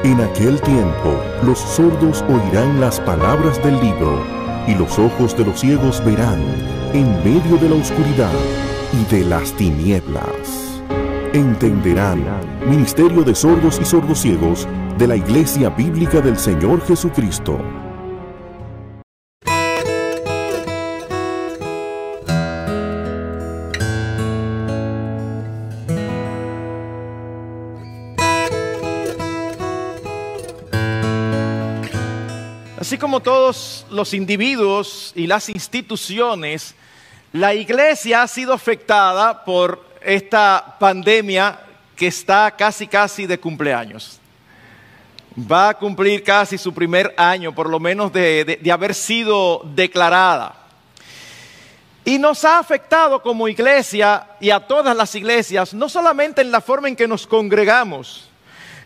En aquel tiempo, los sordos oirán las palabras del libro, y los ojos de los ciegos verán en medio de la oscuridad y de las tinieblas. Entenderán, Ministerio de Sordos y Sordociegos de la Iglesia Bíblica del Señor Jesucristo. Así como todos los individuos y las instituciones, la iglesia ha sido afectada por esta pandemia que está casi de cumpleaños. Va a cumplir casi su primer año, por lo menos de haber sido declarada. Y nos ha afectado como iglesia y a todas las iglesias, no solamente en la forma en que nos congregamos,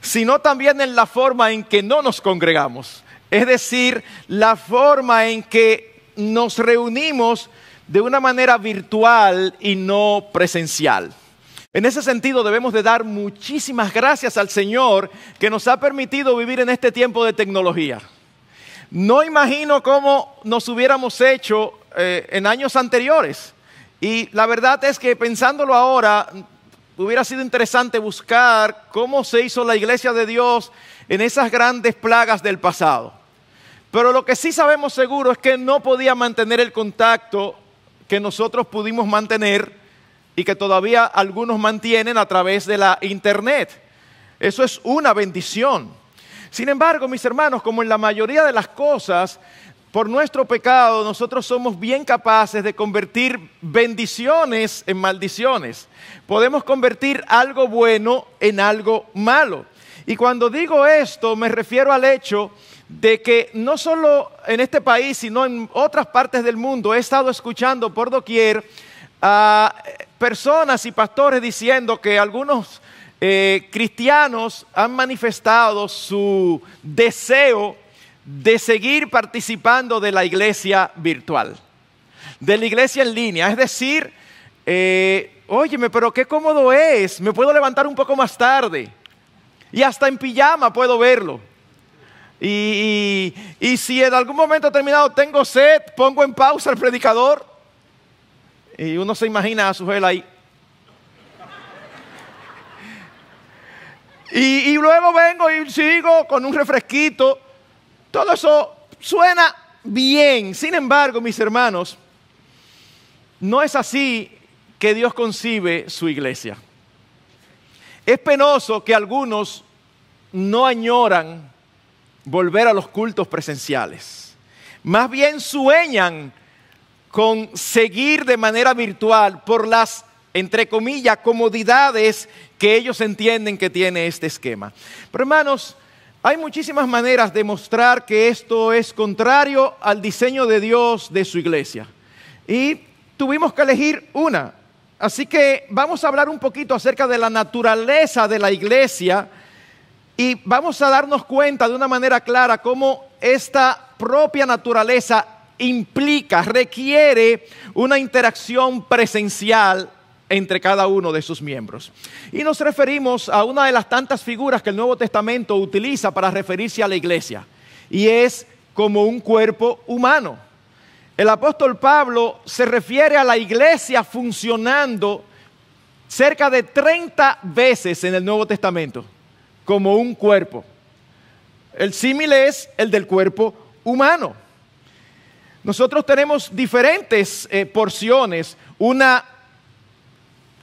sino también en la forma en que no nos congregamos. Es decir, la forma en que nos reunimos de una manera virtual y no presencial. En ese sentido debemos de dar muchísimas gracias al Señor que nos ha permitido vivir en este tiempo de tecnología. No imagino cómo nos hubiéramos hecho en años anteriores. Y la verdad es que pensándolo ahora, hubiera sido interesante buscar cómo se hizo la iglesia de Dios en esas grandes plagas del pasado. Pero lo que sí sabemos seguro es que no podía mantener el contacto que nosotros pudimos mantener y que todavía algunos mantienen a través de la internet. Eso es una bendición. Sin embargo, mis hermanos, como en la mayoría de las cosas, por nuestro pecado nosotros somos bien capaces de convertir bendiciones en maldiciones. Podemos convertir algo bueno en algo malo. Y cuando digo esto me refiero al hecho de que no solo en este país, sino en otras partes del mundo he estado escuchando por doquier a personas y pastores diciendo que algunos cristianos han manifestado su deseo de seguir participando de la iglesia virtual, de la iglesia en línea. Es decir, óyeme, pero qué cómodo es, me puedo levantar un poco más tarde y hasta en pijama puedo verlo. Y si en algún momento determinado tengo sed, pongo en pausa el predicador y uno se imagina a Sujel ahí. Y luego vengo y sigo con un refresquito. Todo eso suena bien. Sin embargo, mis hermanos, no es así que Dios concibe su iglesia. Es penoso que algunos no añoran volver a los cultos presenciales. Más bien sueñan con seguir de manera virtual por las, entre comillas, comodidades que ellos entienden que tiene este esquema. Pero hermanos, hay muchísimas maneras de mostrar que esto es contrario al diseño de Dios de su iglesia. Y tuvimos que elegir una. Así que vamos a hablar un poquito acerca de la naturaleza de la iglesia y vamos a darnos cuenta de una manera clara cómo esta propia naturaleza implica, requiere una interacción presencial entre cada uno de sus miembros. Y nos referimos a una de las tantas figuras que el Nuevo Testamento utiliza para referirse a la iglesia, y es como un cuerpo humano. El apóstol Pablo se refiere a la iglesia funcionando cerca de 30 veces en el Nuevo Testamento como un cuerpo. El símil es el del cuerpo humano. Nosotros tenemos diferentes porciones, una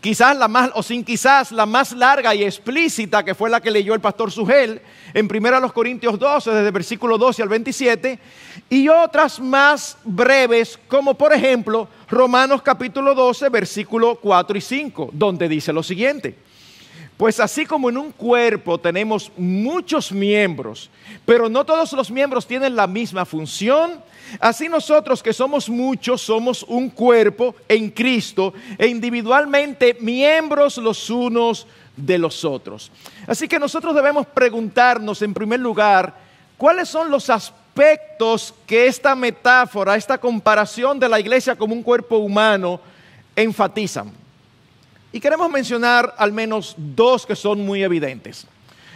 quizás la más, o sin quizás, la más larga y explícita, que fue la que leyó el pastor Sujel en 1 Corintios 12, desde el versículo 12 al 27, y otras más breves, como por ejemplo Romanos capítulo 12, versículo 4 y 5, donde dice lo siguiente: pues así como en un cuerpo tenemos muchos miembros, pero no todos los miembros tienen la misma función, así nosotros que somos muchos somos un cuerpo en Cristo e individualmente miembros los unos de los otros. Así que nosotros debemos preguntarnos en primer lugar, ¿cuáles son los aspectos que esta metáfora, esta comparación de la iglesia como un cuerpo humano enfatizan? Y queremos mencionar al menos dos que son muy evidentes.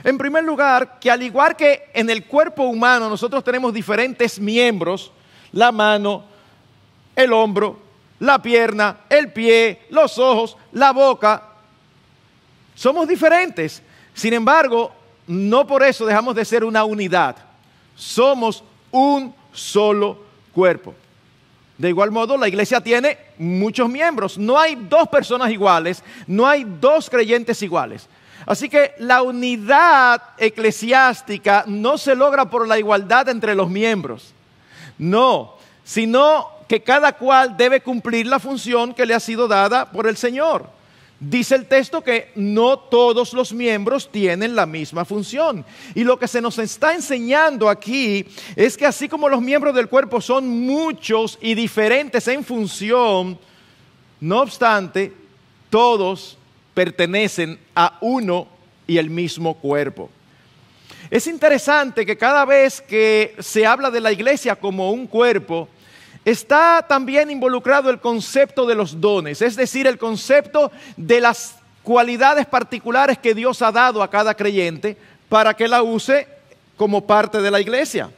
En primer lugar, que al igual que en el cuerpo humano nosotros tenemos diferentes miembros, la mano, el hombro, la pierna, el pie, los ojos, la boca, somos diferentes. Sin embargo, no por eso dejamos de ser una unidad. Somos un solo cuerpo. De igual modo, la iglesia tiene muchos miembros. No hay dos personas iguales, no hay dos creyentes iguales. Así que la unidad eclesiástica no se logra por la igualdad entre los miembros. No, sino que cada cual debe cumplir la función que le ha sido dada por el Señor. Dice el texto que no todos los miembros tienen la misma función. Y lo que se nos está enseñando aquí es que así como los miembros del cuerpo son muchos y diferentes en función, no obstante, todos pertenecen a uno y el mismo cuerpo. Es interesante que cada vez que se habla de la iglesia como un cuerpo, está también involucrado el concepto de los dones, es decir, el concepto de las cualidades particulares que Dios ha dado a cada creyente para que la use como parte de la iglesia.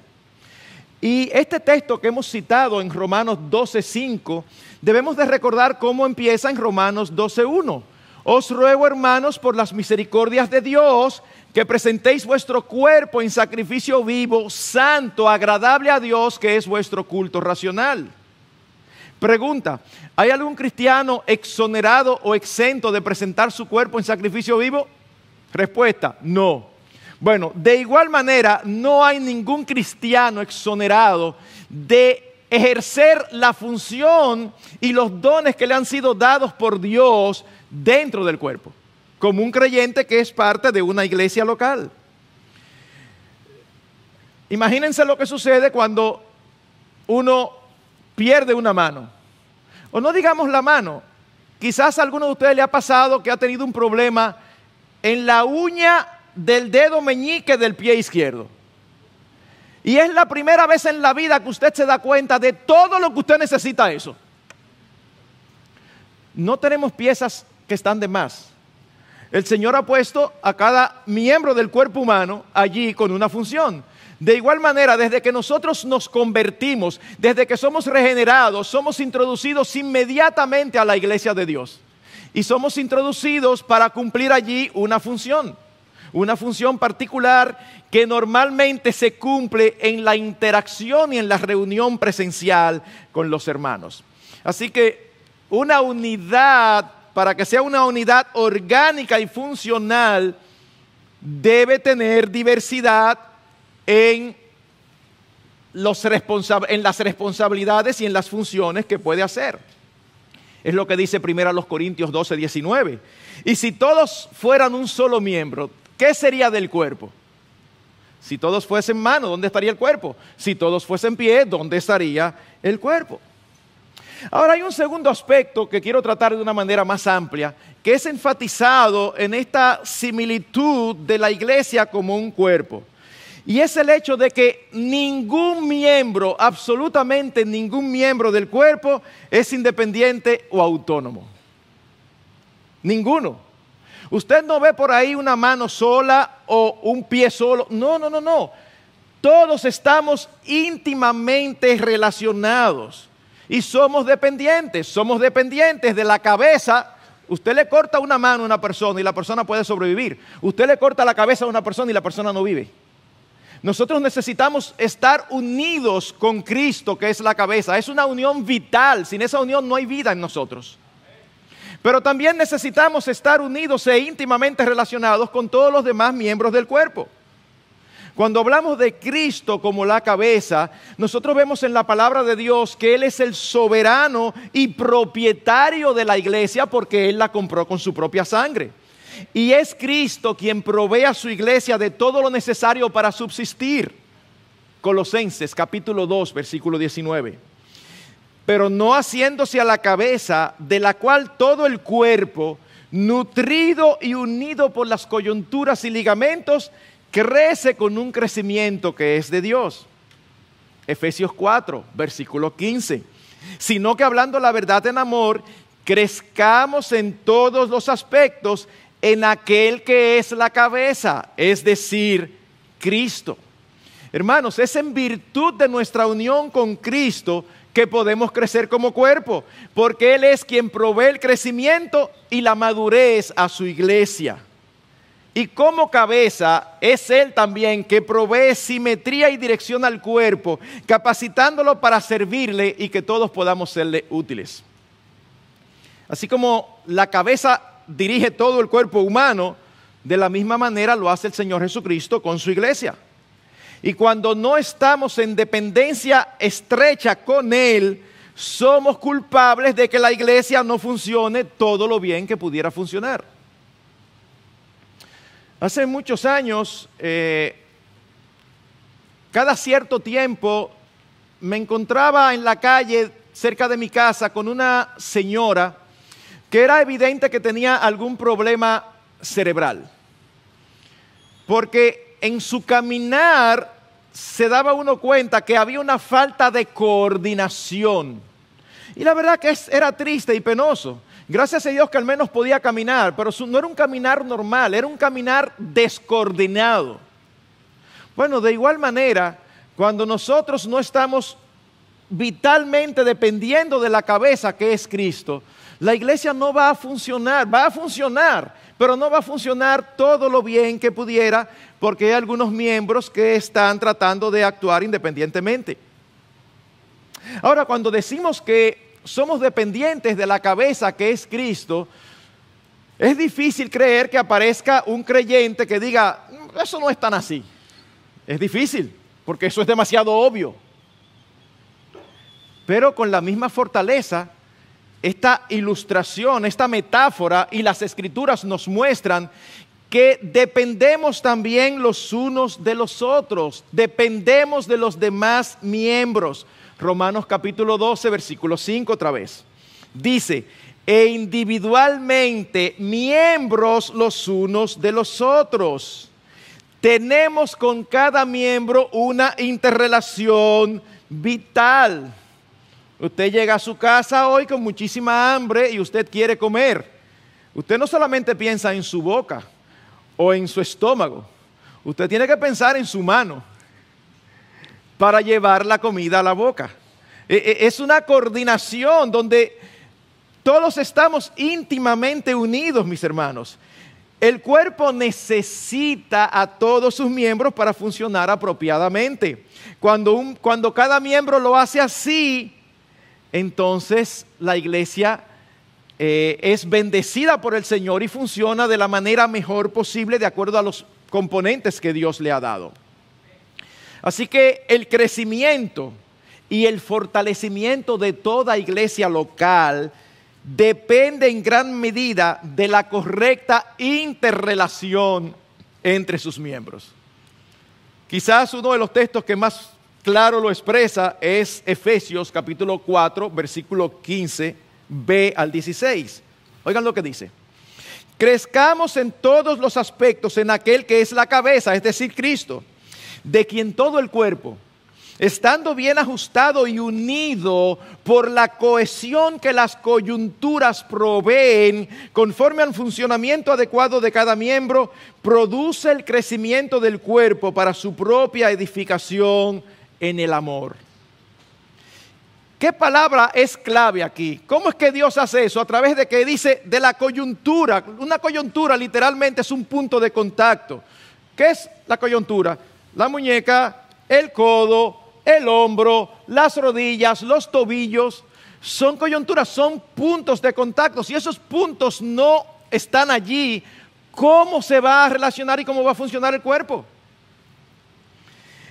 Y este texto que hemos citado en Romanos 12:5, debemos de recordar cómo empieza en Romanos 12:1. Os ruego, hermanos, por las misericordias de Dios, que presentéis vuestro cuerpo en sacrificio vivo, santo, agradable a Dios, que es vuestro culto racional. Pregunta, ¿hay algún cristiano exonerado o exento de presentar su cuerpo en sacrificio vivo? Respuesta, no. Bueno, de igual manera, no hay ningún cristiano exonerado de ejercer la función y los dones que le han sido dados por Dios dentro del cuerpo, como un creyente que es parte de una iglesia local. Imagínense lo que sucede cuando uno pierde una mano, o no digamos la mano, quizás a alguno de ustedes le ha pasado que ha tenido un problema en la uña del dedo meñique del pie izquierdo. Y es la primera vez en la vida que usted se da cuenta de todo lo que usted necesita eso. No tenemos piezas que están de más. El Señor ha puesto a cada miembro del cuerpo humano allí con una función. De igual manera, desde que nosotros nos convertimos, desde que somos regenerados, somos introducidos inmediatamente a la iglesia de Dios. Y somos introducidos para cumplir allí una función particular que normalmente se cumple en la interacción y en la reunión presencial con los hermanos. Así que una unidad, para que sea una unidad orgánica y funcional, debe tener diversidad en las responsabilidades y en las funciones que puede hacer. Es lo que dice 1 Corintios 12:19. Y si todos fueran un solo miembro, ¿qué sería del cuerpo? Si todos fuesen mano, ¿dónde estaría el cuerpo? Si todos fuesen pie, ¿dónde estaría el cuerpo? Ahora hay un segundo aspecto que quiero tratar de una manera más amplia, que es enfatizado en esta similitud de la iglesia como un cuerpo. Y es el hecho de que ningún miembro, absolutamente ningún miembro del cuerpo es independiente o autónomo. Ninguno. Usted no ve por ahí una mano sola o un pie solo. No. Todos estamos íntimamente relacionados. Y somos dependientes de la cabeza. Usted le corta una mano a una persona y la persona puede sobrevivir. Usted le corta la cabeza a una persona y la persona no vive. Nosotros necesitamos estar unidos con Cristo, que es la cabeza. Es una unión vital. Sin esa unión no hay vida en nosotros. Pero también necesitamos estar unidos e íntimamente relacionados con todos los demás miembros del cuerpo. Cuando hablamos de Cristo como la cabeza, nosotros vemos en la palabra de Dios que Él es el soberano y propietario de la iglesia porque Él la compró con su propia sangre. Y es Cristo quien provee a su iglesia de todo lo necesario para subsistir. Colosenses capítulo 2, versículo 19. Pero no haciéndose a la cabeza, de la cual todo el cuerpo, nutrido y unido por las coyunturas y ligamentos, crece con un crecimiento que es de Dios. Efesios 4, versículo 15. Sino que hablando la verdad en amor, crezcamos en todos los aspectos en aquel que es la cabeza, es decir, Cristo. Hermanos, es en virtud de nuestra unión con Cristo que podemos crecer como cuerpo, porque Él es quien provee el crecimiento y la madurez a su iglesia. Y como cabeza es Él también que provee simetría y dirección al cuerpo, capacitándolo para servirle y que todos podamos serle útiles. Así como la cabeza dirige todo el cuerpo humano, de la misma manera lo hace el Señor Jesucristo con su iglesia. Y cuando no estamos en dependencia estrecha con Él, somos culpables de que la iglesia no funcione todo lo bien que pudiera funcionar. Hace muchos años, cada cierto tiempo, me encontraba en la calle cerca de mi casa con una señora que era evidente que tenía algún problema cerebral. Porque en su caminar se daba uno cuenta que había una falta de coordinación. Y la verdad que era triste y penoso. Gracias a Dios que al menos podía caminar, pero no era un caminar normal, era un caminar descoordinado. Bueno, de igual manera, cuando nosotros no estamos vitalmente dependiendo de la cabeza que es Cristo, la iglesia no va a funcionar, pero no va a funcionar todo lo bien que pudiera, porque hay algunos miembros que están tratando de actuar independientemente. Ahora, cuando decimos que somos dependientes de la cabeza que es Cristo, es difícil creer que aparezca un creyente que diga, eso no es tan así. Es difícil, porque eso es demasiado obvio. Pero con la misma fortaleza, esta ilustración, esta metáfora y las escrituras nos muestran que dependemos también los unos de los otros, dependemos de los demás miembros. Romanos capítulo 12, versículo 5 otra vez. Dice, e individualmente miembros los unos de los otros. Tenemos con cada miembro una interrelación vital. Usted llega a su casa hoy con muchísima hambre y usted quiere comer. Usted no solamente piensa en su boca o en su estómago. Usted tiene que pensar en su mano para llevar la comida a la boca. Es una coordinación donde todos estamos íntimamente unidos, mis hermanos. El cuerpo necesita a todos sus miembros para funcionar apropiadamente. Cuando cada miembro lo hace así, entonces la iglesia es bendecida por el Señor y funciona de la manera mejor posible de acuerdo a los componentes que Dios le ha dado. Así que el crecimiento y el fortalecimiento de toda iglesia local depende en gran medida de la correcta interrelación entre sus miembros. Quizás uno de los textos que más claro lo expresa es Efesios capítulo 4, versículo 15b al 16. Oigan lo que dice. Crezcamos en todos los aspectos en aquel que es la cabeza, es decir, Cristo, de quien todo el cuerpo, estando bien ajustado y unido por la cohesión que las coyunturas proveen, conforme al funcionamiento adecuado de cada miembro, produce el crecimiento del cuerpo para su propia edificación en el amor. ¿Qué palabra es clave aquí? ¿Cómo es que Dios hace eso? A través de que dice de la coyuntura. Una coyuntura literalmente es un punto de contacto. ¿Qué es la coyuntura? La muñeca, el codo, el hombro, las rodillas, los tobillos. Son coyunturas, son puntos de contacto. Si esos puntos no están allí, ¿cómo se va a relacionar y cómo va a funcionar el cuerpo?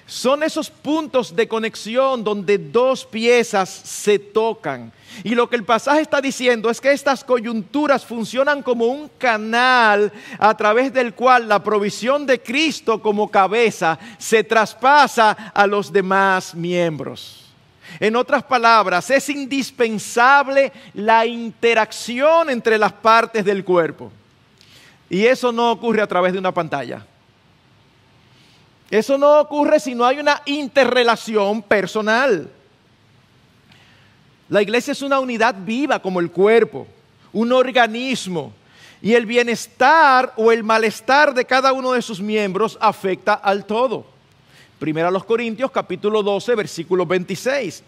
Son esos puntos de conexión donde dos piezas se tocan. Y lo que el pasaje está diciendo es que estas coyunturas funcionan como un canal a través del cual la provisión de Cristo como cabeza se traspasa a los demás miembros. En otras palabras, es indispensable la interacción entre las partes del cuerpo. Y eso no ocurre a través de una pantalla. Eso no ocurre si no hay una interrelación personal. La iglesia es una unidad viva como el cuerpo, un organismo. Y el bienestar o el malestar de cada uno de sus miembros afecta al todo. Primera a los Corintios, capítulo 12, versículo 26.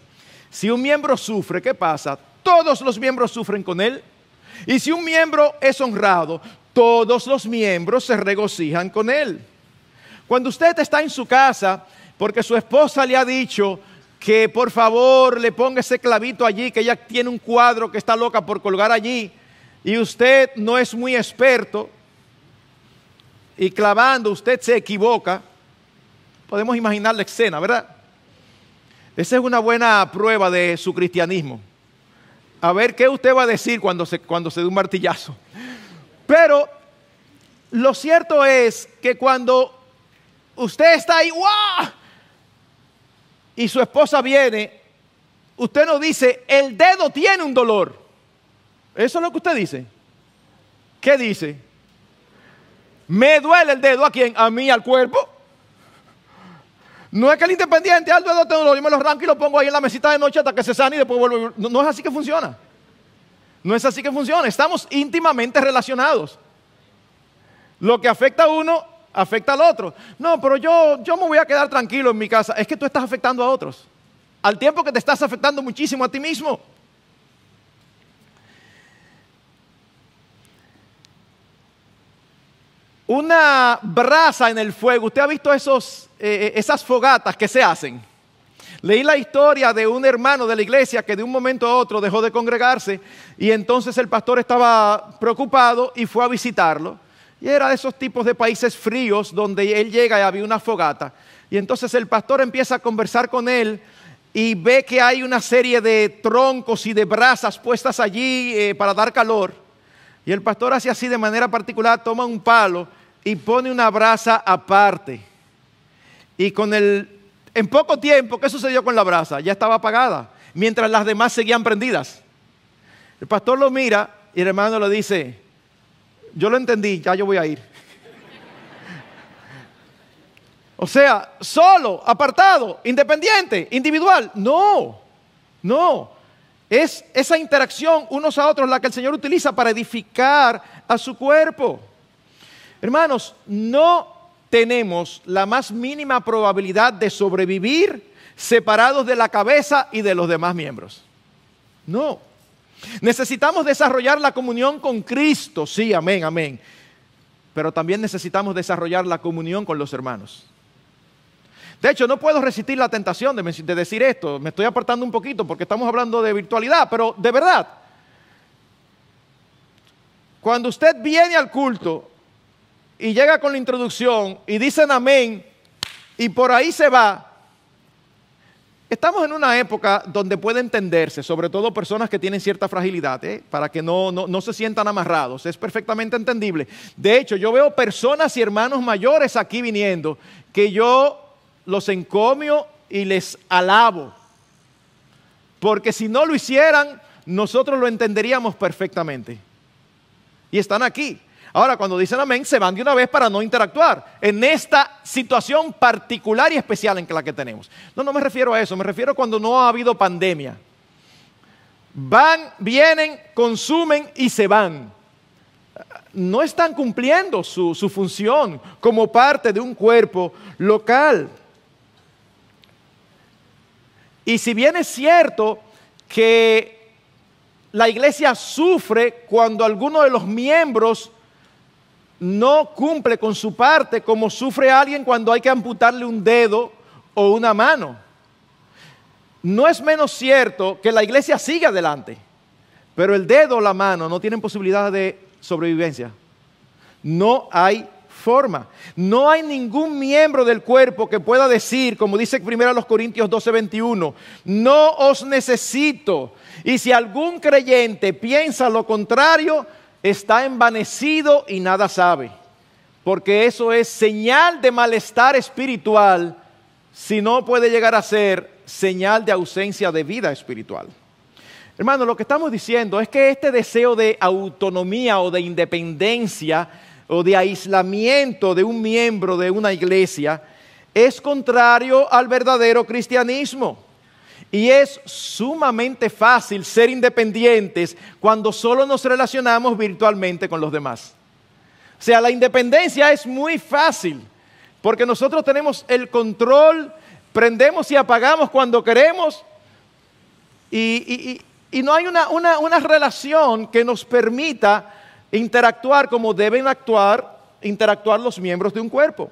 Si un miembro sufre, ¿qué pasa? Todos los miembros sufren con él. Y si un miembro es honrado, todos los miembros se regocijan con él. Cuando usted está en su casa, porque su esposa le ha dicho que por favor le ponga ese clavito allí, que ella tiene un cuadro que está loca por colgar allí, y usted no es muy experto, y clavando usted se equivoca, podemos imaginar la escena, ¿verdad? Esa es una buena prueba de su cristianismo. A ver qué usted va a decir cuando se dé un martillazo. Pero lo cierto es que cuando usted está ahí, ¡guau!, y su esposa viene, usted no dice, el dedo tiene un dolor. Eso es lo que usted dice. ¿Qué dice? ¿Me duele el dedo a quién? A mí, al cuerpo. No es que el independiente, al dedo tengo dolor, yo me lo arranco y lo pongo ahí en la mesita de noche hasta que se sane y después vuelvo. No es así que funciona. No es así que funciona. Estamos íntimamente relacionados. Lo que afecta a uno, afecta al otro. No, pero yo me voy a quedar tranquilo en mi casa. Es que tú estás afectando a otros. Al tiempo que te estás afectando muchísimo a ti mismo. Una brasa en el fuego. ¿Usted ha visto esas fogatas que se hacen? Leí la historia de un hermano de la iglesia que de un momento a otro dejó de congregarse y entonces el pastor estaba preocupado y fue a visitarlo. Y era de esos tipos de países fríos donde él llega y había una fogata. Y entonces el pastor empieza a conversar con él y ve que hay una serie de troncos y de brasas puestas allí para dar calor. Y el pastor hace así de manera particular, toma un palo y pone una brasa aparte. Y en poco tiempo, ¿qué sucedió con la brasa? Ya estaba apagada, mientras las demás seguían prendidas. El pastor lo mira y el hermano le dice, yo lo entendí, ya yo voy a ir. O sea, solo, apartado, independiente, individual. No. Es esa interacción unos a otros la que el Señor utiliza para edificar a su cuerpo. Hermanos, no tenemos la más mínima probabilidad de sobrevivir separados de la cabeza y de los demás miembros. No. Necesitamos desarrollar la comunión con Cristo, sí, amén, amén. Pero también necesitamos desarrollar la comunión con los hermanos. De hecho, no puedo resistir la tentación de decir esto. Me estoy apartando un poquito porque estamos hablando de virtualidad, pero de verdad, cuando usted viene al culto y llega con la introducción y dicen amén y por ahí se va, estamos en una época donde puede entenderse, sobre todo personas que tienen cierta fragilidad, para que no se sientan amarrados. Es perfectamente entendible. De hecho, yo veo personas y hermanos mayores aquí viniendo que yo los encomio y les alabo. Porque si no lo hicieran, nosotros lo entenderíamos perfectamente. Y están aquí. Ahora, cuando dicen amén, se van de una vez para no interactuar en esta situación particular y especial en la que tenemos. No me refiero a eso, me refiero a cuando no ha habido pandemia. Van, vienen, consumen y se van. No están cumpliendo su función como parte de un cuerpo local. Y si bien es cierto que la iglesia sufre cuando alguno de los miembros no cumple con su parte, como sufre alguien cuando hay que amputarle un dedo o una mano, no es menos cierto que la iglesia sigue adelante, pero el dedo o la mano no tienen posibilidad de sobrevivencia. No hay forma. No hay ningún miembro del cuerpo que pueda decir, como dice 1 Corintios 12:21, no os necesito. Y si algún creyente piensa lo contrario, está envanecido y nada sabe. Porque eso es señal de malestar espiritual, si no puede llegar a ser señal de ausencia de vida espiritual. Hermano, lo que estamos diciendo es que este deseo de autonomía o de independencia o de aislamiento de un miembro de una iglesia es contrario al verdadero cristianismo. Y es sumamente fácil ser independientes cuando solo nos relacionamos virtualmente con los demás. O sea, la independencia es muy fácil porque nosotros tenemos el control, prendemos y apagamos cuando queremos y no hay una relación que nos permita interactuar como deben interactuar los miembros de un cuerpo.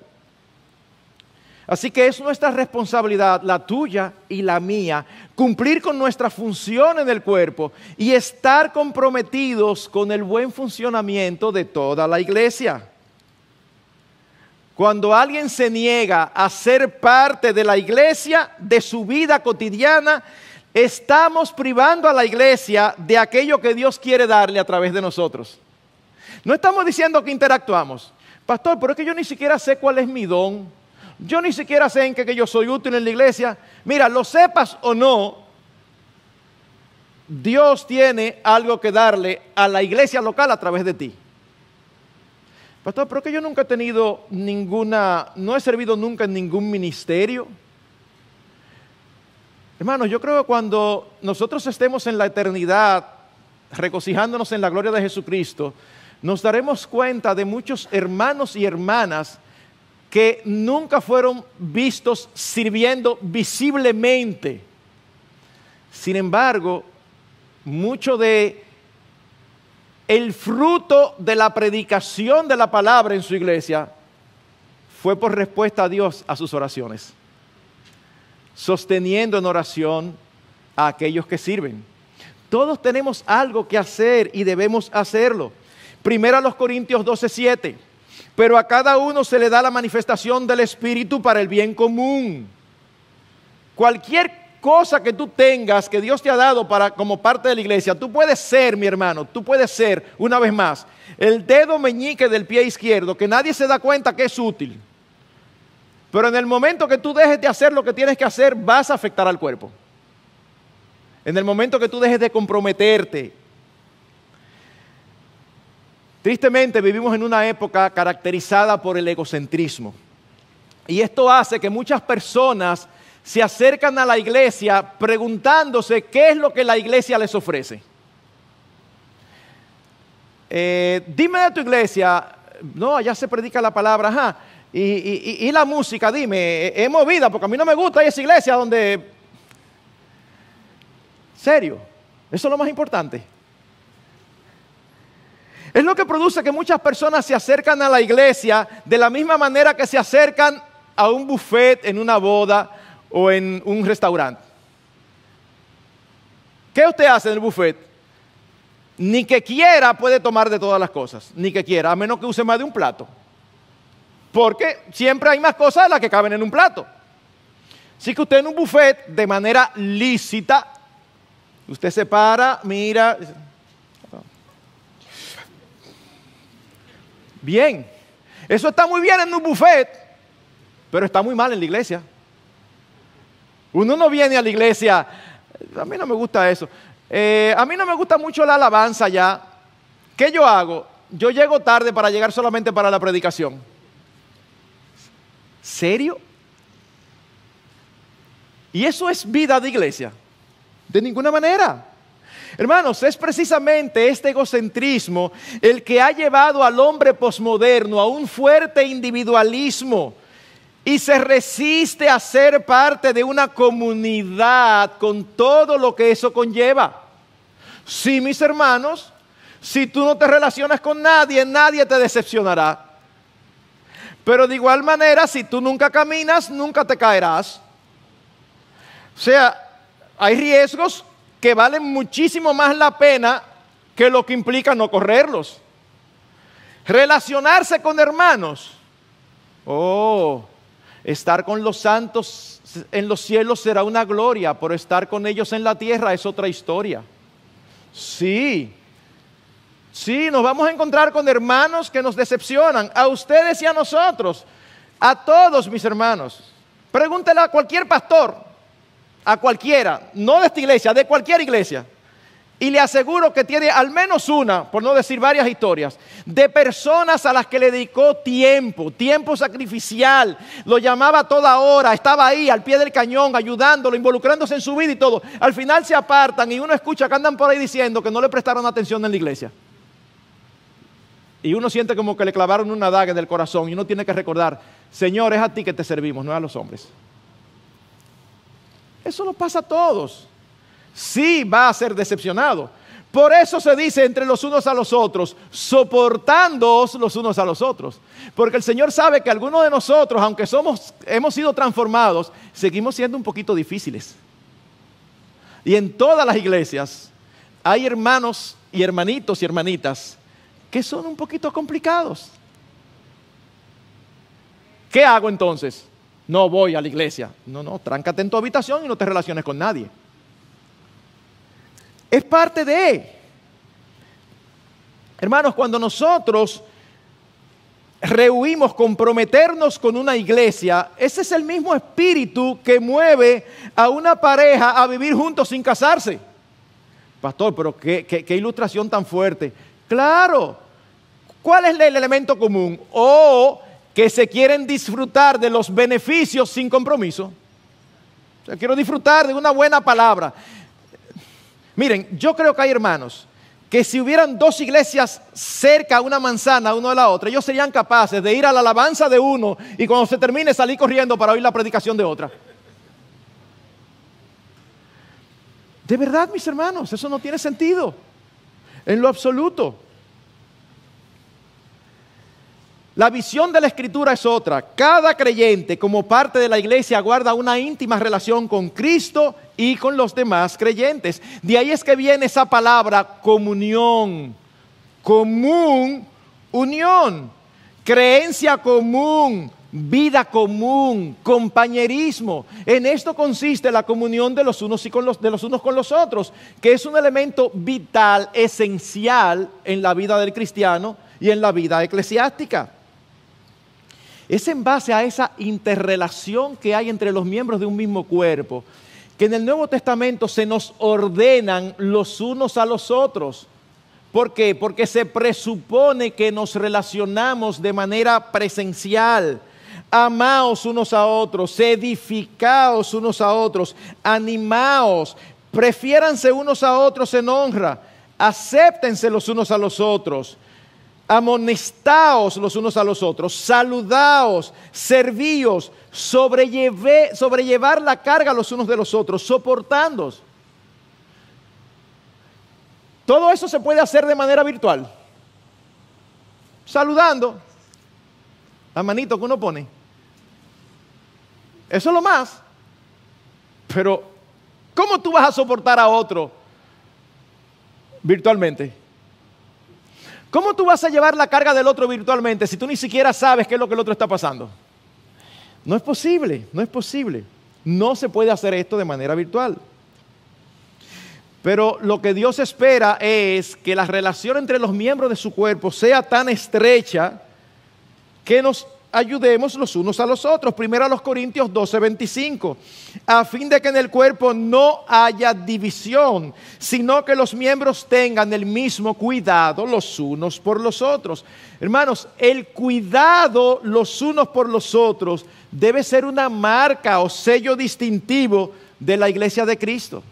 Así que es nuestra responsabilidad, la tuya y la mía, cumplir con nuestra función en el cuerpo y estar comprometidos con el buen funcionamiento de toda la iglesia. Cuando alguien se niega a ser parte de la iglesia, de su vida cotidiana, estamos privando a la iglesia de aquello que Dios quiere darle a través de nosotros. No estamos diciendo que interactuamos. Pastor, pero es que yo ni siquiera sé cuál es mi don. Yo ni siquiera sé en qué yo soy útil en la iglesia. Mira, lo sepas o no, Dios tiene algo que darle a la iglesia local a través de ti. Pastor, pero es que yo nunca he tenido no he servido nunca en ningún ministerio. Hermanos, yo creo que cuando nosotros estemos en la eternidad, regocijándonos en la gloria de Jesucristo, nos daremos cuenta de muchos hermanos y hermanas que nunca fueron vistos sirviendo visiblemente. Sin embargo, mucho de el fruto de la predicación de la palabra en su iglesia fue por respuesta a Dios a sus oraciones, sosteniendo en oración a aquellos que sirven. Todos tenemos algo que hacer y debemos hacerlo. Primero a los Corintios 12:7. Pero a cada uno se le da la manifestación del Espíritu para el bien común. Cualquier cosa que tú tengas, que Dios te ha dado como parte de la iglesia, tú puedes ser, mi hermano, tú puedes ser, una vez más, el dedo meñique del pie izquierdo, que nadie se da cuenta que es útil. Pero en el momento que tú dejes de hacer lo que tienes que hacer, vas a afectar al cuerpo. En el momento que tú dejes de comprometerte. Tristemente vivimos en una época caracterizada por el egocentrismo. Y esto hace que muchas personas se acercan a la iglesia preguntándose qué es lo que la iglesia les ofrece. Dime de tu iglesia, no, allá se predica la palabra, ajá. Y la música, dime, es movida, porque a mí no me gusta esa iglesia donde... ¿Serio? Eso es lo más importante. Es lo que produce que muchas personas se acercan a la iglesia de la misma manera que se acercan a un buffet en una boda o en un restaurante. ¿Qué usted hace en el buffet? Ni que quiera puede tomar de todas las cosas, ni que quiera, a menos que use más de un plato. Porque siempre hay más cosas de las que caben en un plato. Así que usted en un buffet, de manera lícita, usted se para, mira... Bien, eso está muy bien en un buffet, pero está muy mal en la iglesia. Uno no viene a la iglesia, a mí no me gusta eso, a mí no me gusta mucho la alabanza ya. ¿Qué yo hago? Yo llego tarde para llegar solamente para la predicación. ¿Serio? ¿Y eso es vida de iglesia? De ninguna manera. Hermanos, es precisamente este egocentrismo el que ha llevado al hombre posmoderno a un fuerte individualismo y se resiste a ser parte de una comunidad con todo lo que eso conlleva. Sí, mis hermanos, si tú no te relacionas con nadie, nadie te decepcionará. Pero de igual manera, si tú nunca caminas, nunca te caerás. O sea, hay riesgos que valen muchísimo más la pena que lo que implica no correrlos. Relacionarse con hermanos. Estar con los santos en los cielos será una gloria, pero estar con ellos en la tierra es otra historia. Sí, nos vamos a encontrar con hermanos que nos decepcionan, a ustedes y a nosotros, a todos mis hermanos. Pregúntele a cualquier pastor, a cualquiera, no de esta iglesia, de cualquier iglesia, Y le aseguro que tiene al menos una, por no decir varias historias, de personas a las que le dedicó tiempo sacrificial, lo llamaba a toda hora, estaba ahí al pie del cañón, ayudándolo, involucrándose en su vida y todo. Al final se apartan y uno escucha que andan por ahí diciendo que no le prestaron atención en la iglesia. Y uno siente como que le clavaron una daga en el corazón y uno tiene que recordar, Señor, es a ti que te servimos, no a los hombres. Eso nos pasa a todos. Sí va a ser decepcionado. Por eso se dice entre los unos a los otros, soportándoos los unos a los otros. Porque el Señor sabe que algunos de nosotros, aunque hemos sido transformados, seguimos siendo un poquito difíciles. Y en todas las iglesias hay hermanos y hermanitos y hermanitas que son un poquito complicados. ¿Qué hago entonces? No voy a la iglesia. No, tráncate en tu habitación y no te relaciones con nadie. Es parte de. Hermanos, cuando nosotros rehuimos comprometernos con una iglesia, ese es el mismo espíritu que mueve a una pareja a vivir juntos sin casarse. Pastor, pero qué ilustración tan fuerte. Claro. ¿Cuál es el elemento común? O que se quieren disfrutar de los beneficios sin compromiso. O sea, quiero disfrutar de una buena palabra. Miren, yo creo que hay hermanos que si hubieran dos iglesias cerca, una manzana, uno de la otra, ellos serían capaces de ir a la alabanza de uno y cuando se termine salir corriendo para oír la predicación de otra. De verdad, mis hermanos, eso no tiene sentido en lo absoluto. La visión de la Escritura es otra. Cada creyente, como parte de la iglesia, guarda una íntima relación con Cristo y con los demás creyentes. De ahí es que viene esa palabra comunión. Común, unión. Creencia común, vida común, compañerismo. En esto consiste la comunión de los unos con los otros, que es un elemento vital, esencial en la vida del cristiano y en la vida eclesiástica. Es en base a esa interrelación que hay entre los miembros de un mismo cuerpo, que en el Nuevo Testamento se nos ordenan los unos a los otros. ¿Por qué? Porque se presupone que nos relacionamos de manera presencial. Amaos unos a otros, edificaos unos a otros, animaos, prefiéranse unos a otros en honra, acéptense los unos a los otros. Amonestaos los unos a los otros, saludaos, servíos, sobrellevar la carga los unos de los otros, soportándoos. Todo eso se puede hacer de manera virtual. Saludando, la manito que uno pone. Eso es lo más. Pero, ¿cómo tú vas a soportar a otro virtualmente? ¿Cómo tú vas a llevar la carga del otro virtualmente si tú ni siquiera sabes qué es lo que el otro está pasando? No es posible, no es posible. No se puede hacer esto de manera virtual. Pero lo que Dios espera es que la relación entre los miembros de su cuerpo sea tan estrecha que nos ayudemos los unos a los otros. Primero a los Corintios 12:25, a fin de que en el cuerpo no haya división, sino que los miembros tengan el mismo cuidado los unos por los otros. Hermanos, el cuidado los unos por los otros debe ser una marca o sello distintivo de la iglesia de Cristo.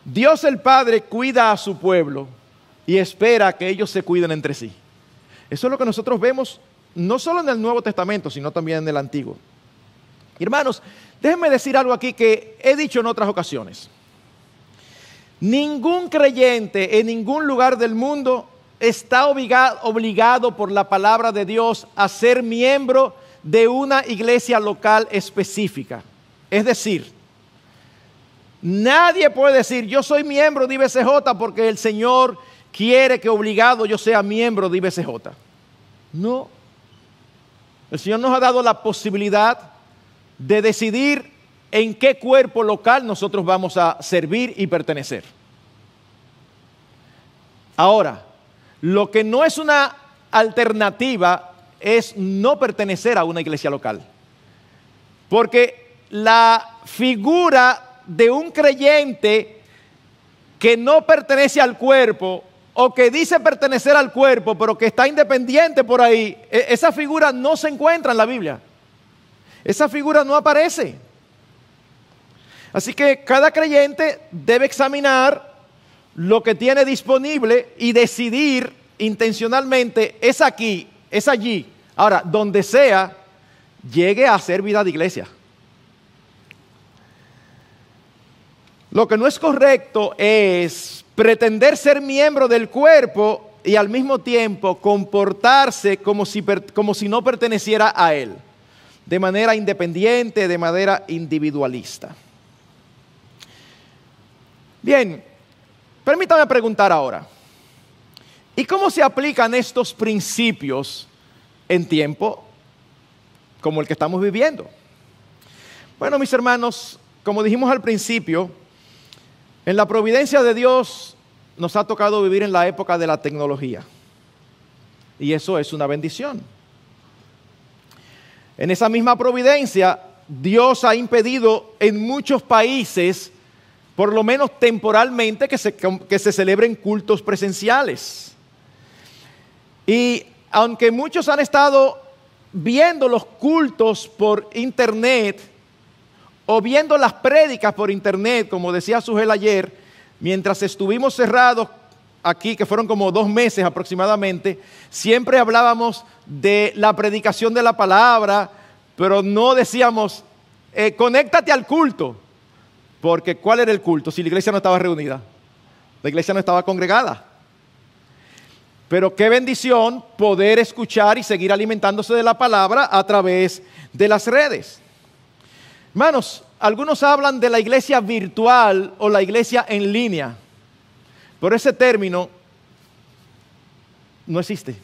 Dios el Padre cuida a su pueblo y espera que ellos se cuiden entre sí. Eso es lo que nosotros vemos no solo en el Nuevo Testamento, sino también en el Antiguo. Hermanos, déjenme decir algo aquí que he dicho en otras ocasiones. Ningún creyente en ningún lugar del mundo está obligado por la palabra de Dios a ser miembro de una iglesia local específica. Es decir, nadie puede decir, yo soy miembro de IBCJ porque el Señor quiere que obligado yo sea miembro de IBCJ. No. El Señor nos ha dado la posibilidad de decidir en qué cuerpo local nosotros vamos a servir y pertenecer. Ahora, lo que no es una alternativa es no pertenecer a una iglesia local. Porque la figura de un creyente que no pertenece al cuerpo o que dice pertenecer al cuerpo, pero que está independiente por ahí, esa figura no se encuentra en la Biblia. Esa figura no aparece. Así que cada creyente debe examinar lo que tiene disponible y decidir intencionalmente, es aquí, es allí. Ahora, donde sea, llegue a ser vida de iglesia. Lo que no es correcto es pretender ser miembro del cuerpo y al mismo tiempo comportarse como si no perteneciera a él, de manera independiente, de manera individualista. Bien, permítame preguntar ahora, ¿y cómo se aplican estos principios en tiempo como el que estamos viviendo? Bueno, mis hermanos, como dijimos al principio, en la providencia de Dios nos ha tocado vivir en la época de la tecnología. Y eso es una bendición. En esa misma providencia, Dios ha impedido en muchos países, por lo menos temporalmente, que se celebren cultos presenciales. Y aunque muchos han estado viendo los cultos por internet o viendo las prédicas por internet, como decía Sugel ayer, mientras estuvimos cerrados aquí, que fueron como 2 meses aproximadamente, siempre hablábamos de la predicación de la palabra, pero no decíamos, conéctate al culto, porque ¿cuál era el culto si la iglesia no estaba reunida? La iglesia no estaba congregada. Pero qué bendición poder escuchar y seguir alimentándose de la palabra a través de las redes. Hermanos, algunos hablan de la iglesia virtual o la iglesia en línea, pero ese término no existe.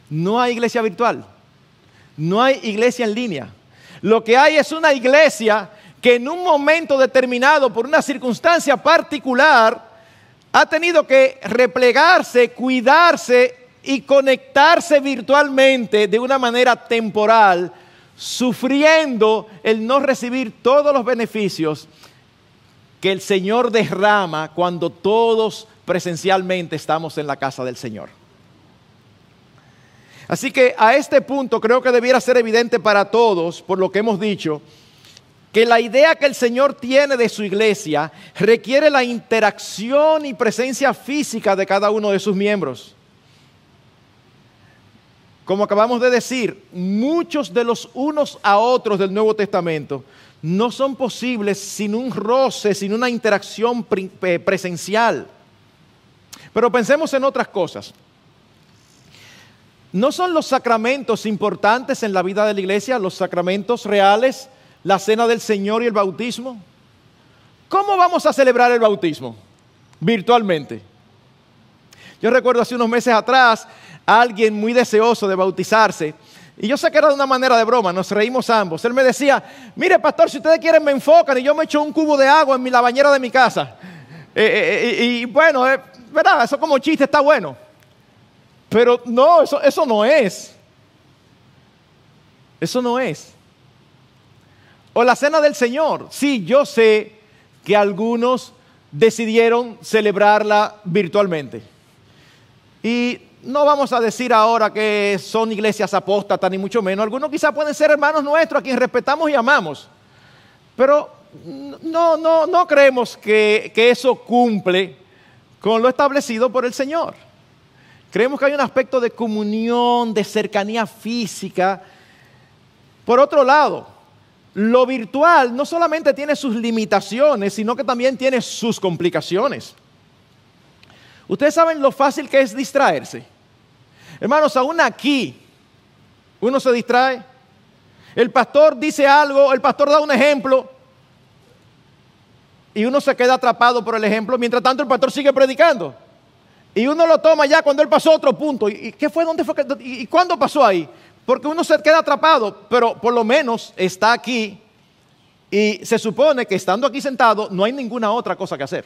No hay iglesia virtual, no hay iglesia en línea. Lo que hay es una iglesia que en un momento determinado, por una circunstancia particular, ha tenido que replegarse, cuidarse y conectarse virtualmente de una manera temporal, sufriendo el no recibir todos los beneficios que el Señor derrama cuando todos presencialmente estamos en la casa del Señor. Así que a este punto creo que debiera ser evidente para todos, por lo que hemos dicho, que la idea que el Señor tiene de su iglesia requiere la interacción y presencia física de cada uno de sus miembros. Como acabamos de decir, muchos de los unos a otros del Nuevo Testamento no son posibles sin un roce, sin una interacción presencial. Pero pensemos en otras cosas. ¿No son los sacramentos importantes en la vida de la iglesia, los sacramentos reales, la cena del Señor y el bautismo? ¿Cómo vamos a celebrar el bautismo? Virtualmente. Yo recuerdo hace unos meses atrás a alguien muy deseoso de bautizarse, y yo sé que era de una manera de broma, nos reímos ambos. Él me decía, mire pastor, si ustedes quieren me enfocan y yo me echo un cubo de agua en la bañera de mi casa. Y bueno, ¿verdad? Eso como chiste está bueno. Pero no, eso no es. Eso no es. O la cena del Señor. Sí, yo sé que algunos decidieron celebrarla virtualmente. Y no vamos a decir ahora que son iglesias apóstatas, ni mucho menos. Algunos quizás pueden ser hermanos nuestros a quienes respetamos y amamos. Pero no creemos que eso cumple con lo establecido por el Señor. Creemos que hay un aspecto de comunión, de cercanía física. Por otro lado, lo virtual no solamente tiene sus limitaciones, sino que también tiene sus complicaciones. Ustedes saben lo fácil que es distraerse. Hermanos, aún aquí uno se distrae. El pastor dice algo, el pastor da un ejemplo y uno se queda atrapado por el ejemplo. Mientras tanto el pastor sigue predicando. Y uno lo toma ya cuando él pasó a otro punto. ¿Y qué fue? ¿Dónde fue? ¿Y cuándo pasó ahí? Porque uno se queda atrapado, pero por lo menos está aquí y se supone que estando aquí sentado no hay ninguna otra cosa que hacer.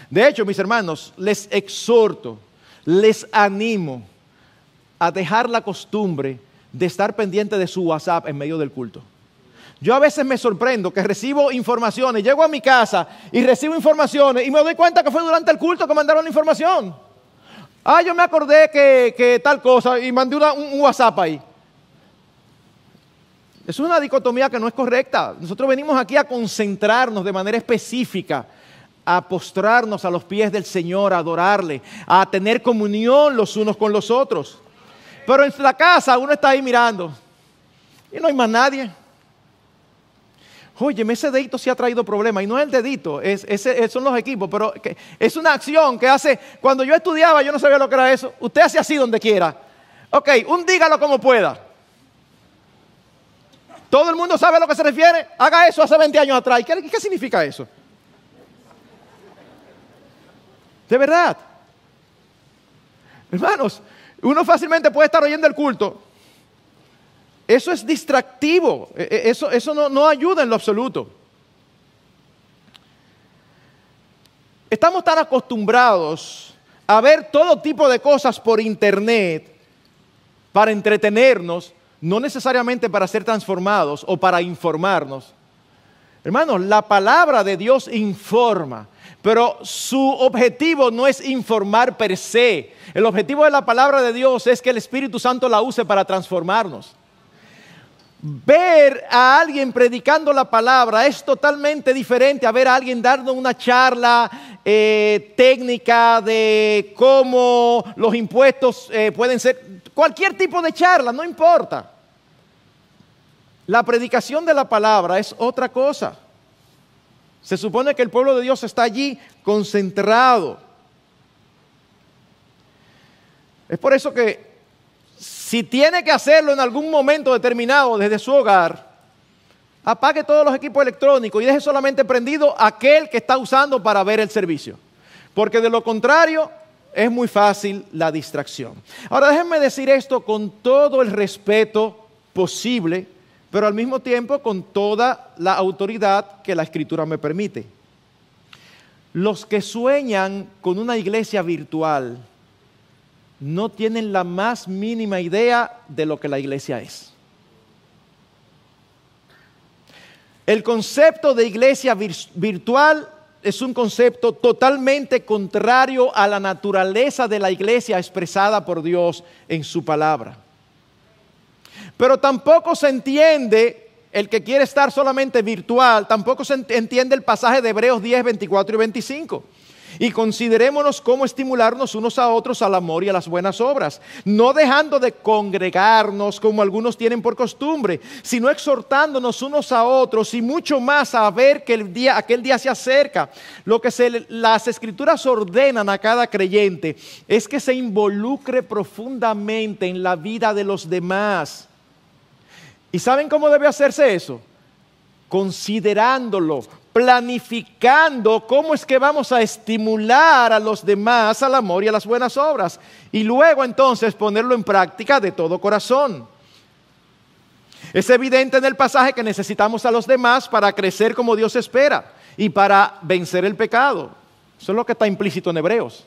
De hecho, mis hermanos, les exhorto, les animo a dejar la costumbre de estar pendiente de su WhatsApp en medio del culto. Yo a veces me sorprendo que recibo informaciones, llego a mi casa y recibo informaciones y me doy cuenta que fue durante el culto que mandaron la información. Yo me acordé que tal cosa y mandé un WhatsApp ahí. Es una dicotomía que no es correcta. Nosotros venimos aquí a concentrarnos de manera específica, a postrarnos a los pies del Señor, a adorarle, a tener comunión los unos con los otros. Pero en la casa uno está ahí mirando y no hay más nadie. Óyeme, ese dedito sí ha traído problemas, y no es el dedito, son los equipos, pero es una acción que hace. Cuando yo estudiaba yo no sabía lo que era eso. Usted hace así donde quiera. Ok, dígalo como pueda. ¿Todo el mundo sabe a lo que se refiere? Haga eso hace 20 años atrás. ¿Qué significa eso? De verdad. Hermanos, uno fácilmente puede estar oyendo el culto. Eso es distractivo. Eso no ayuda en lo absoluto. Estamos tan acostumbrados a ver todo tipo de cosas por internet para entretenernos, no necesariamente para ser transformados o para informarnos. Hermanos, la palabra de Dios informa, pero su objetivo no es informar per se. El objetivo de la palabra de Dios es que el Espíritu Santo la use para transformarnos. Ver a alguien predicando la palabra es totalmente diferente a ver a alguien dando una charla técnica de cómo los impuestos pueden ser. Cualquier tipo de charla, no importa. La predicación de la palabra es otra cosa. Se supone que el pueblo de Dios está allí concentrado. Es por eso que si tiene que hacerlo en algún momento determinado desde su hogar, apague todos los equipos electrónicos y deje solamente prendido aquel que está usando para ver el servicio. Porque de lo contrario es muy fácil la distracción. Ahora déjenme decir esto con todo el respeto posible, pero al mismo tiempo con toda la autoridad que la Escritura me permite. Los que sueñan con una iglesia virtual no tienen la más mínima idea de lo que la iglesia es. El concepto de iglesia virtual es un concepto totalmente contrario a la naturaleza de la iglesia expresada por Dios en su palabra. Pero tampoco se entiende, el que quiere estar solamente virtual, tampoco se entiende el pasaje de Hebreos 10, 24 y 25. Y considerémonos cómo estimularnos unos a otros al amor y a las buenas obras, no dejando de congregarnos como algunos tienen por costumbre, sino exhortándonos unos a otros y mucho más a ver que aquel día se acerca. Lo que las Escrituras ordenan a cada creyente es que se involucre profundamente en la vida de los demás. ¿Y saben cómo debe hacerse eso? Considerándolo, planificando cómo es que vamos a estimular a los demás al amor y a las buenas obras. Y luego entonces ponerlo en práctica de todo corazón. Es evidente en el pasaje que necesitamos a los demás para crecer como Dios espera y para vencer el pecado. Eso es lo que está implícito en Hebreos.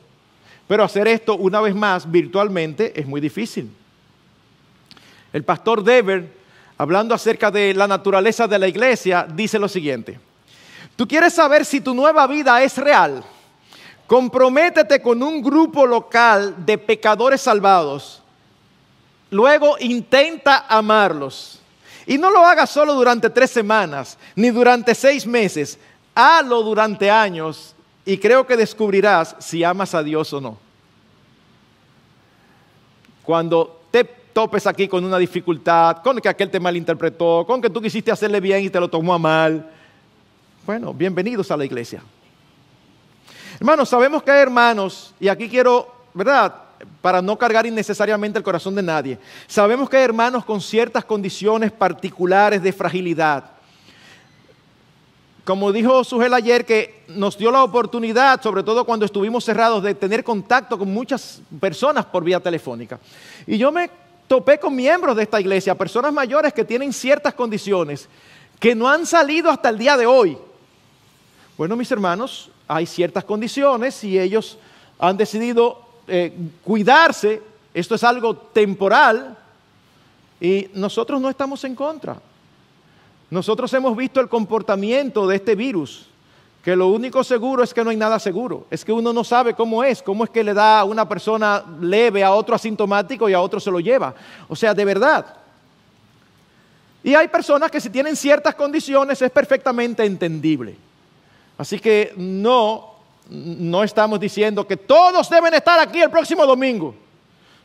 Pero hacer esto una vez más virtualmente es muy difícil. El pastor Dever, hablando acerca de la naturaleza de la iglesia, dice lo siguiente: ¿tú quieres saber si tu nueva vida es real? Comprométete con un grupo local de pecadores salvados. Luego intenta amarlos. Y no lo hagas solo durante 3 semanas, ni durante 6 meses. Hazlo durante años y creo que descubrirás si amas a Dios o no. Cuando te topes aquí con una dificultad, con que aquel te malinterpretó, con que tú quisiste hacerle bien y te lo tomó a mal, bueno, bienvenidos a la iglesia. Hermanos, sabemos que hay hermanos, y aquí quiero, ¿verdad?, para no cargar innecesariamente el corazón de nadie, sabemos que hay hermanos con ciertas condiciones particulares de fragilidad. Como dijo Sugel ayer, que nos dio la oportunidad, sobre todo cuando estuvimos cerrados, de tener contacto con muchas personas por vía telefónica. Y yo me topé con miembros de esta iglesia, personas mayores que tienen ciertas condiciones, que no han salido hasta el día de hoy. Bueno, mis hermanos, hay ciertas condiciones y ellos han decidido cuidarse. Esto es algo temporal y nosotros no estamos en contra. Nosotros hemos visto el comportamiento de este virus, que lo único seguro es que no hay nada seguro. Es que uno no sabe cómo es que le da a una persona leve, a otro asintomático y a otro se lo lleva. O sea, de verdad. Y hay personas que si tienen ciertas condiciones es perfectamente entendible. Así que no estamos diciendo que todos deben estar aquí el próximo domingo.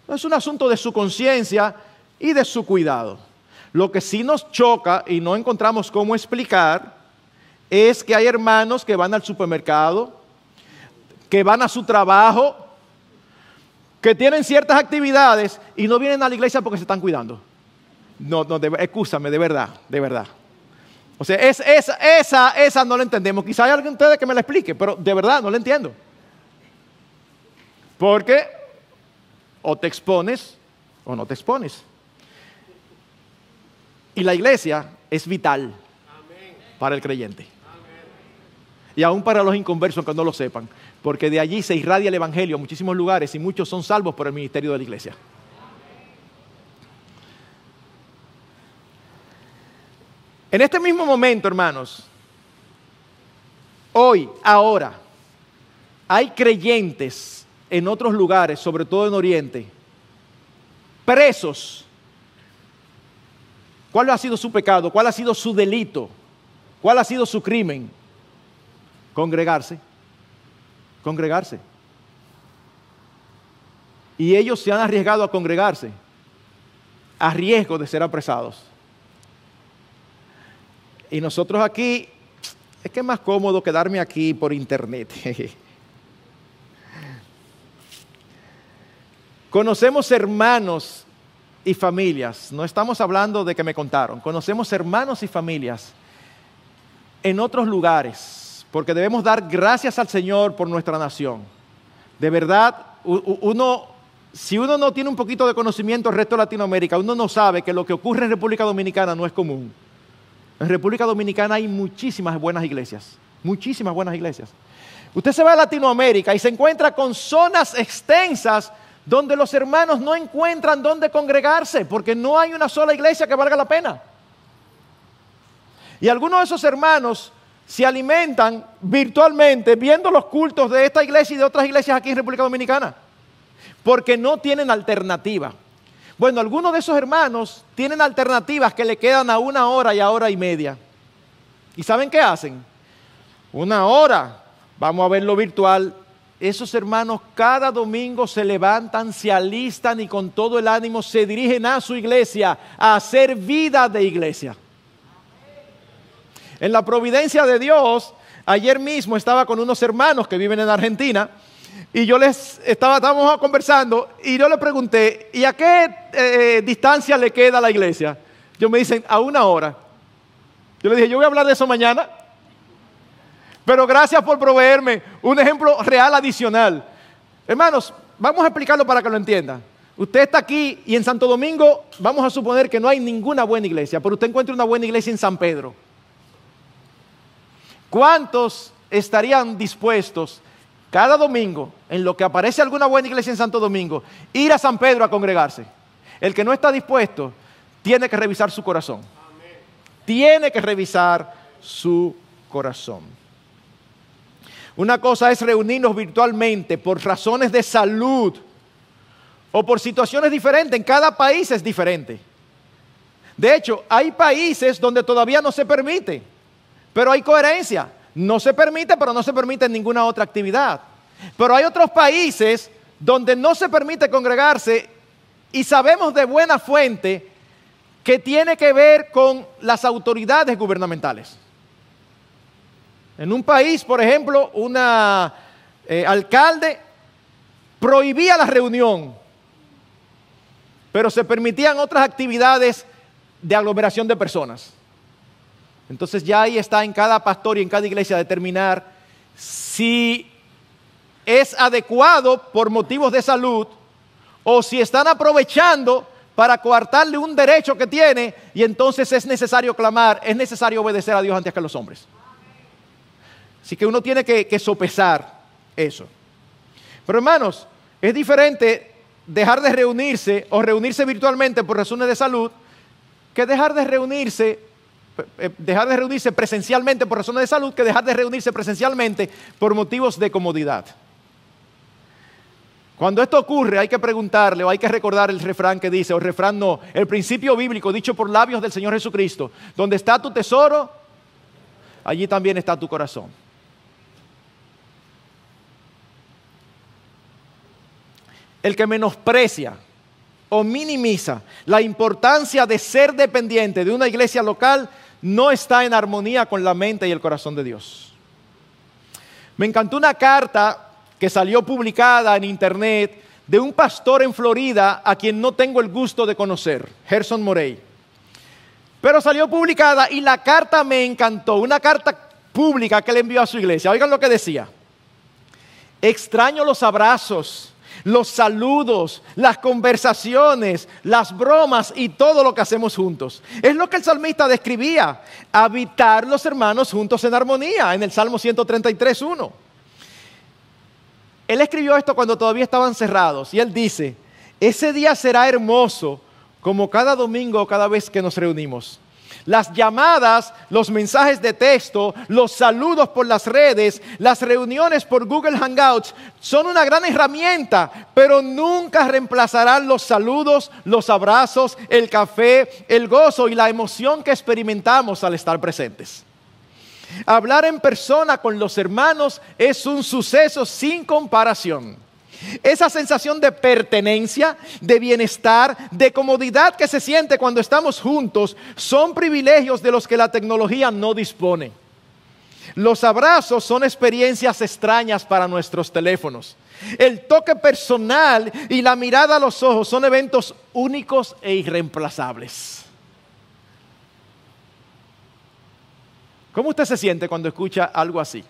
Es un asunto de su conciencia y de su cuidado. Lo que sí nos choca y no encontramos cómo explicar es que hay hermanos que van al supermercado, que van a su trabajo, que tienen ciertas actividades y no vienen a la iglesia porque se están cuidando. Excúsame, de verdad. O sea, esa no la entendemos. Quizá hay alguien de ustedes que me la explique, pero de verdad no la entiendo. Porque o te expones o no te expones. Y la iglesia es vital para el creyente. Y aún para los inconversos que no lo sepan, porque de allí se irradia el evangelio a muchísimos lugares y muchos son salvos por el ministerio de la iglesia. En este mismo momento, hermanos, hoy, ahora, hay creyentes en otros lugares, sobre todo en Oriente, presos. ¿Cuál ha sido su pecado? ¿Cuál ha sido su delito? ¿Cuál ha sido su crimen? Congregarse. Y ellos se han arriesgado a congregarse, a riesgo de ser apresados. Y nosotros aquí, es que es más cómodo quedarme aquí por internet. Conocemos hermanos y familias, no estamos hablando de que me contaron, conocemos hermanos y familias en otros lugares, porque debemos dar gracias al Señor por nuestra nación. De verdad, si uno no tiene un poquito de conocimiento del resto de Latinoamérica, uno no sabe que lo que ocurre en República Dominicana no es común. En República Dominicana hay muchísimas buenas iglesias. Usted se va a Latinoamérica y se encuentra con zonas extensas donde los hermanos no encuentran dónde congregarse, porque no hay una sola iglesia que valga la pena. Y algunos de esos hermanos se alimentan virtualmente viendo los cultos de esta iglesia y de otras iglesias aquí en República Dominicana, porque no tienen alternativa. Bueno, algunos de esos hermanos tienen alternativas que le quedan a 1 hora y a 1:30. ¿Y saben qué hacen? 1 hora, vamos a verlo virtual. Esos hermanos cada domingo se levantan, se alistan y con todo el ánimo se dirigen a su iglesia a hacer vida de iglesia. En la providencia de Dios, ayer mismo estaba con unos hermanos que viven en Argentina y yo estábamos conversando y yo le pregunté, ¿y a qué distancia le queda a la iglesia? Ellos me dicen, a 1 hora. Yo le dije, yo voy a hablar de eso mañana. Pero gracias por proveerme un ejemplo real adicional. Hermanos, vamos a explicarlo para que lo entiendan. Usted está aquí y en Santo Domingo vamos a suponer que no hay ninguna buena iglesia, pero usted encuentra una buena iglesia en San Pedro. ¿Cuántos estarían dispuestos cada domingo, en lo que aparece alguna buena iglesia en Santo Domingo, ir a San Pedro a congregarse? El que no está dispuesto tiene que revisar su corazón. Amén. Tiene que revisar su corazón. Una cosa es reunirnos virtualmente por razones de salud o por situaciones diferentes. En cada país es diferente. De hecho, hay países donde todavía no se permite, pero hay coherencia. No se permite, pero no se permite ninguna otra actividad. Pero hay otros países donde no se permite congregarse y sabemos de buena fuente que tiene que ver con las autoridades gubernamentales. En un país, por ejemplo, una alcalde prohibía la reunión, pero se permitían otras actividades de aglomeración de personas. Entonces ya ahí está en cada pastor y en cada iglesia determinar si es adecuado por motivos de salud o si están aprovechando para coartarle un derecho que tiene y entonces es necesario clamar, es necesario obedecer a Dios antes que a los hombres. Así que uno tiene que sopesar eso. Pero hermanos, es diferente dejar de reunirse o reunirse virtualmente por razones de salud que dejar de reunirse dejar de reunirse presencialmente por razones de salud que dejar de reunirse presencialmente por motivos de comodidad. Cuando esto ocurre hay que preguntarle o hay que recordar el refrán que dice, o el refrán no, el principio bíblico dicho por labios del Señor Jesucristo, donde está tu tesoro, allí también está tu corazón. El que menosprecia o minimiza la importancia de ser dependiente de una iglesia local no está en armonía con la mente y el corazón de Dios. Me encantó una carta que salió publicada en internet de un pastor en Florida a quien no tengo el gusto de conocer, Gerson Morey. Pero salió publicada y la carta me encantó, una carta pública que le envió a su iglesia. Oigan lo que decía: extraño los abrazos, los saludos, las conversaciones, las bromas y todo lo que hacemos juntos. Es lo que el salmista describía, habitar los hermanos juntos en armonía, en el Salmo 133:1. Él escribió esto cuando todavía estaban cerrados y él dice, ese día será hermoso como cada domingo o cada vez que nos reunimos. Las llamadas, los mensajes de texto, los saludos por las redes, las reuniones por Google Hangouts son una gran herramienta, pero nunca reemplazarán los saludos, los abrazos, el café, el gozo y la emoción que experimentamos al estar presentes. Hablar en persona con los hermanos es un suceso sin comparación. Esa sensación de pertenencia, de bienestar, de comodidad que se siente cuando estamos juntos son privilegios de los que la tecnología no dispone. Los abrazos son experiencias extrañas para nuestros teléfonos. El toque personal y la mirada a los ojos son eventos únicos e irreemplazables. ¿Cómo usted se siente cuando escucha algo así?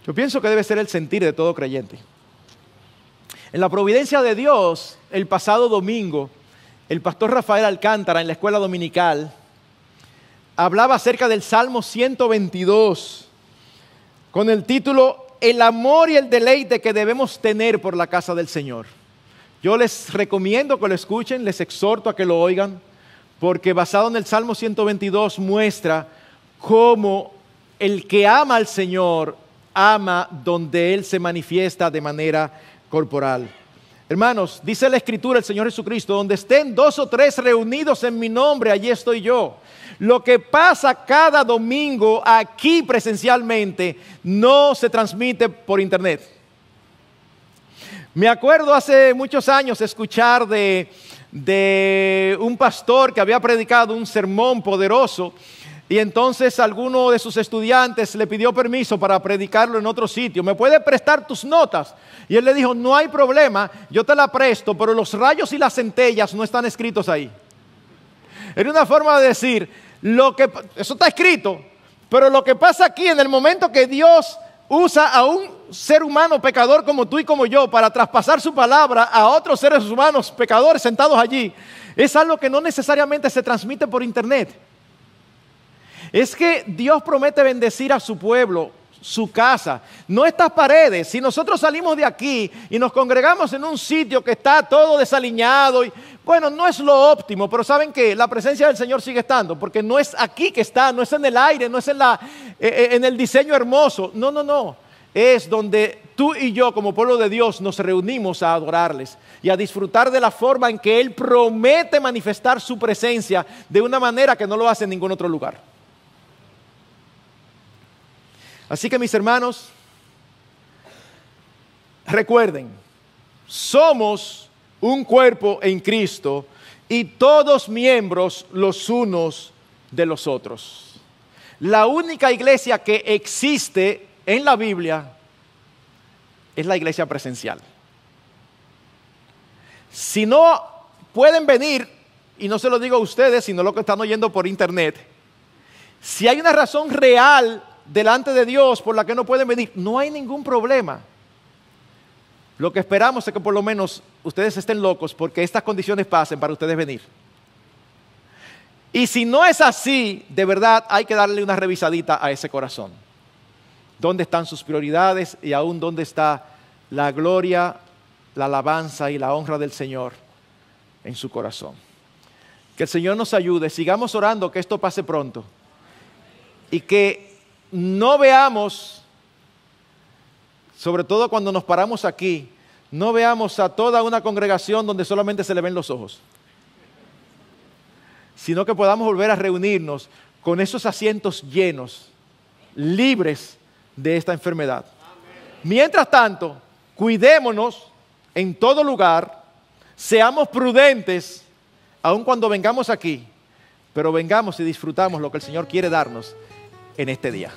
Yo pienso que debe ser el sentir de todo creyente. En la providencia de Dios, el pasado domingo, el pastor Rafael Alcántara en la escuela dominical hablaba acerca del Salmo 122 con el título El amor y el deleite que debemos tener por la casa del Señor. Yo les recomiendo que lo escuchen, les exhorto a que lo oigan, porque basado en el Salmo 122 muestra cómo el que ama al Señor ama donde Él se manifiesta de manera corporal. Hermanos, dice la Escritura, el Señor Jesucristo, donde estén 2 o 3 reunidos en mi nombre, allí estoy yo. Lo que pasa cada domingo aquí presencialmente no se transmite por internet. Me acuerdo hace muchos años escuchar de un pastor que había predicado un sermón poderoso y entonces alguno de sus estudiantes le pidió permiso para predicarlo en otro sitio. ¿Me puede prestar tus notas? Y él le dijo, no hay problema, yo te la presto, pero los rayos y las centellas no están escritos ahí. Era una forma de decir, eso está escrito, pero lo que pasa aquí en el momento que Dios usa a un ser humano pecador como tú y como yo para traspasar su palabra a otros seres humanos pecadores sentados allí, es algo que no necesariamente se transmite por internet. Es que Dios promete bendecir a su pueblo, su casa, no estas paredes. Si nosotros salimos de aquí y nos congregamos en un sitio que está todo desaliñado, bueno, no es lo óptimo, pero ¿saben qué? La presencia del Señor sigue estando, porque no es aquí que está, no es en el aire, no es en el diseño hermoso, no. Es donde tú y yo como pueblo de Dios nos reunimos a adorarles y a disfrutar de la forma en que Él promete manifestar su presencia de una manera que no lo hace en ningún otro lugar. Así que mis hermanos, recuerden, somos un cuerpo en Cristo y todos miembros los unos de los otros. La única iglesia que existe en la Biblia es la iglesia presencial. Si no pueden venir, y no se lo digo a ustedes, sino lo que están oyendo por internet, si hay una razón real delante de Dios por la que no pueden venir, no hay ningún problema. Lo que esperamos es que por lo menos ustedes estén locos porque estas condiciones pasen para ustedes venir. Y si no es así, de verdad hay que darle una revisadita a ese corazón. ¿Dónde están sus prioridades y aún dónde está la gloria, la alabanza y la honra del Señor en su corazón? Que el Señor nos ayude, sigamos orando que esto pase pronto. Y que no veamos, sobre todo cuando nos paramos aquí, no veamos a toda una congregación donde solamente se le ven los ojos, sino que podamos volver a reunirnos con esos asientos llenos, libres de esta enfermedad. Mientras tanto, cuidémonos en todo lugar, seamos prudentes, aun cuando vengamos aquí, pero vengamos y disfrutamos lo que el Señor quiere darnos en este día.